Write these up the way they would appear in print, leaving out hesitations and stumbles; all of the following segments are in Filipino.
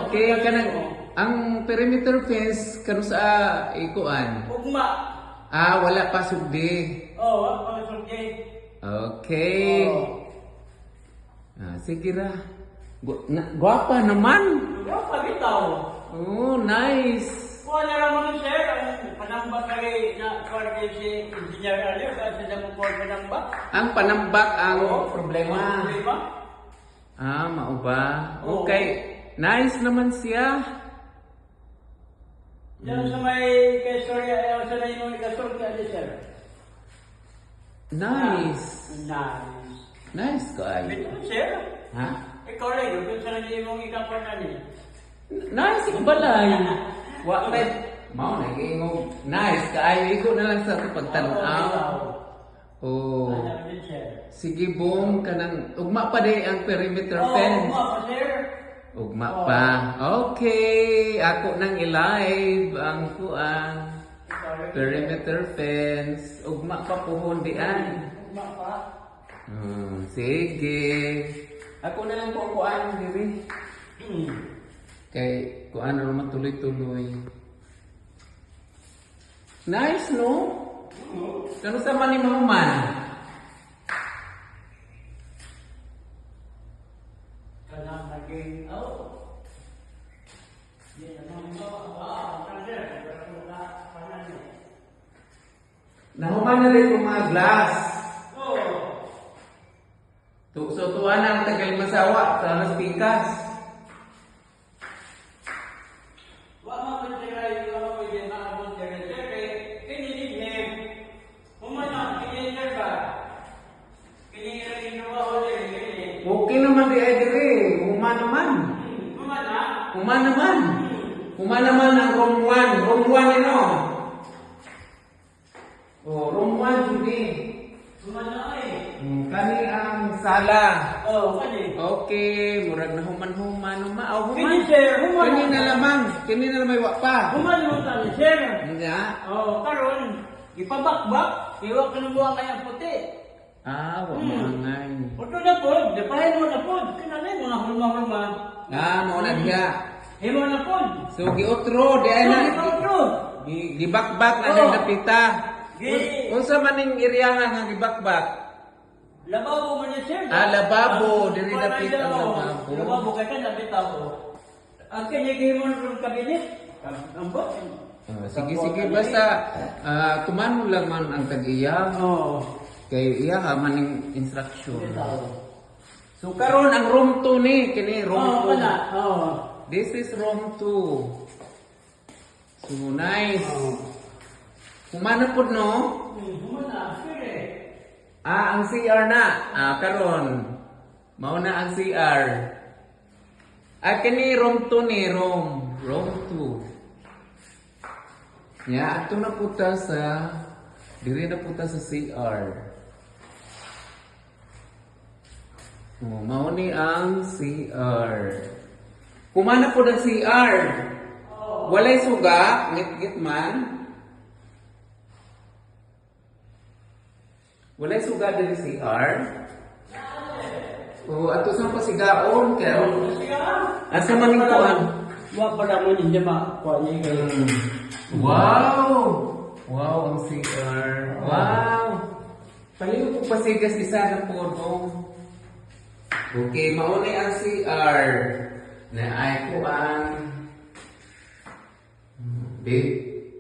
Okay, kanang ang perimeter fence kanu sa ikuan. Ugma. Ah, wala pa sugdi. Oh, wala pa sugdi. Okay. Ah, sige ra. Guwapa naman. Guwapa bitaw. Oh, nice. Kuha na naman sir, ang panambak kay na kwarte si engineer earlier, kasi na mo kuha panambak. Ang panambak ang problema. Problema? Ah, mao ba? Okay. Nice naman siya. Diyan sa may kastorya, sa na yung kastorya ni sir. Nice. Nice. Nice ka ay. Bito sir. Ha? Ikaw rin, yung sa na yung ikapon na ni. Nice ka balay. Wa pa mao na ingog. Nice ka ay iko na lang sa pagtan-aw. Oh. Sige bong kanang ugma pa day ang perimeter fence. Ugma pa sir. Ugma pa. Okay, ako nang i-live ang kuan. Perimeter fence. Ugma pa puhon dian. Ugma pa. Sige. Ako na lang po kuan diri. Kay kuan ro matuloy-tuloy. Nice no? Kano sa man ni mahuman? Kanang naging Nahuman na rin yung mga glass. oh. So tuwa na ang tagal masawa sa mas pingkas. Wa man pa sir yung pwede maabot sir kay kinilig humana kini sir ba? Kini ra ginawa ko sir kini. Okay naman di ay dire. Human naman. Humana? Human naman. Human naman ang room 1. Room 1 ano? Oh, room 1 hindi. Humana ay. Kani ang sala. Oh, kani. Okay, murag na human-human. Oh, Kini human. sir, humana. Kani na lamang. Kani na lamang wa pa. Humana mo tani sir. Nga. Oh, karon ipabakbak, iwa ka nang buwang kaya puti. Ah, wa mangay. Oto na po, dapahin mo na po. Kinala yung mga hulma-hulma. Ah, mao na diha. Himo na po. So giotro di ay na. Otro. Gibakbak na Oh. din dapita. Gi- Unsa man ning iriyahan nga gibakbak? Lababo mo niya sir. Ah, lababo. Diri Wala dapit daw. ang lababo. Lababo kaya ka napit ako. Ang kinigihimo ng kabinet. Ang bot. Sige basta tuman mo lang man ang tag-iya. Oo. Kay iya ha man ning instruction. So karon ang room 2 ni kini room Oo, 2. kana. Oo. This is room 2. So nice. Kumana pud no? Humana, sir. Ah, ang CR na. Ah, karon. Mao na ang CR. At kini room 2 ni room 2. Ya, ato na puta sa diri na puta sa CR. Oh, mao ni ang CR. Kumana po ang CR. Walay suga, ngit-ngit man. Walay suga diri CR. Oh, ato sa pasigaon kay asa man ning kuan? Wa pala mo ninyo makuha niya kayo. Wow! Wow, ang CR. Wow! Paliw ko pasigas isa na po no. Okay, mauna ang CR na ay kuan the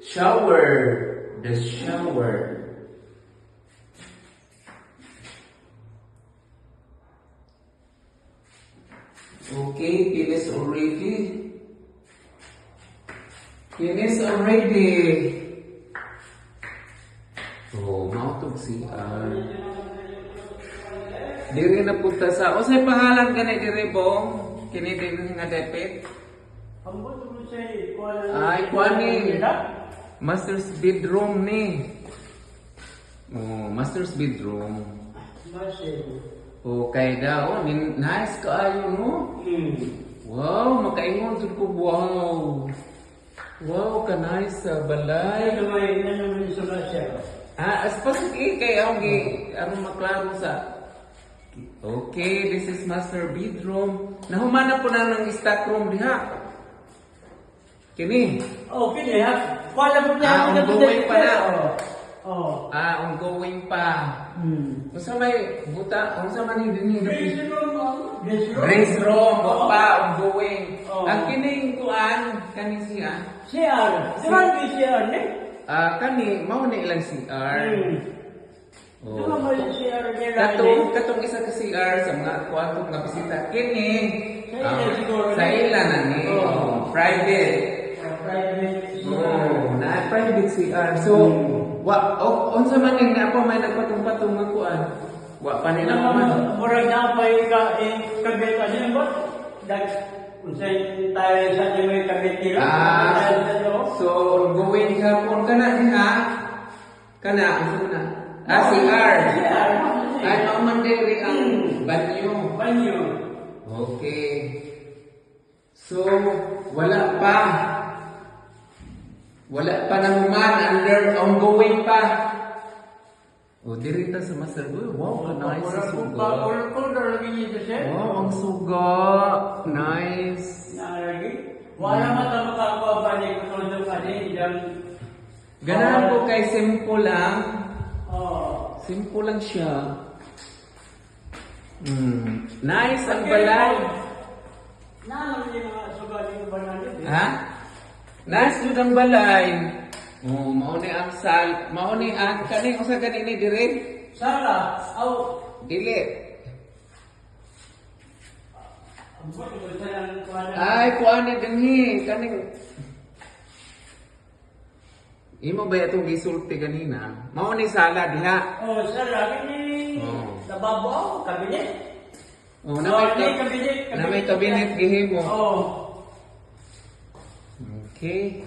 shower. The shower. Okay, finish already. Finish already. So, mautog CR. Diri na punta sa... O, sa'y pangalan ka na diri, Bong? Kini diri nga depit? Ang buto mo siya, kuha na. Ay, kuha ni. Master's bedroom ni. Oh, master's bedroom. Master. Okay daw. Nice kaayo, no? Wow, makaingon jud ko. Wow. Wow, ka nice sa balay. Ano may naman sa master? Ah, as pasok kay ang maklaro sa Okay, this is master bedroom. Nahumana po na ng stock room diha. Kini. Oh, kini ha. Wala mo Ongoing pa na. Oh. Ongoing pa. Unsa may buta, unsa man ni dinhi? Grace room. Race room, pa ongoing. Oh. Ang kining kuan kani siya. CR. Di ba may CR ni? Kani mao ni ilang CR. Di ba may CR nila? Katong isa ka CR sa mga kwarto nga bisita kini. Sa ila siguro. Sa ila na ni. Oh. Private. Private Oh, na private CR. So, unsa man ning napa may nagpatong-patong nga kuan. Wa pa nila man. Murag na pa kabit kasi mo. Unsay tayo sa di may kabit tira. So, ongoing ka kung kana diha. Kana unsa na? CR. Ay man diri ang banyo. Okay. So, wala pa naman, under ongoing pa. O, dirita sa master. Wow, nice sa suga. Wow, ang suga. Nice. Wala makakuha pa ni kutundo pa ni Ganahan ko kay simple lang. Oh. Simple lang siya. Nice ang balay. Naman ni mga suga ni banana. Ha? Nice jud ang balay. Oh, mao ni ang mao ni ang kani usa kanini dire? Sala, aw, Dili. ambot ko sa yang kuana. Ay, kuan ni dinhi kaning Imo ba itong gisulti kanina? Mao ni sala diha. Oh, sala kini. Oh. Lababo, kabinet. Oh, Kabinet. na may kabinet gihimo. Oh. Okay.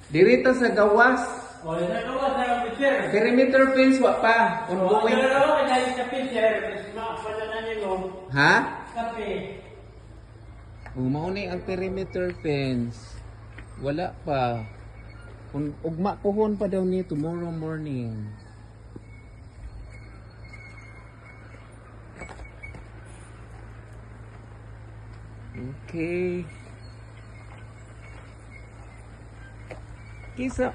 Dirito sa gawas. Oh, nagawa sa picture. Perimeter fence wa pa. Oh, Ongoing. nagawa na sa picture. Padanan nilo. Ha? Kape. Mao ni ang perimeter fence. Wala pa. Ugma pohon pa daw ni tomorrow morning. Okay. Kisa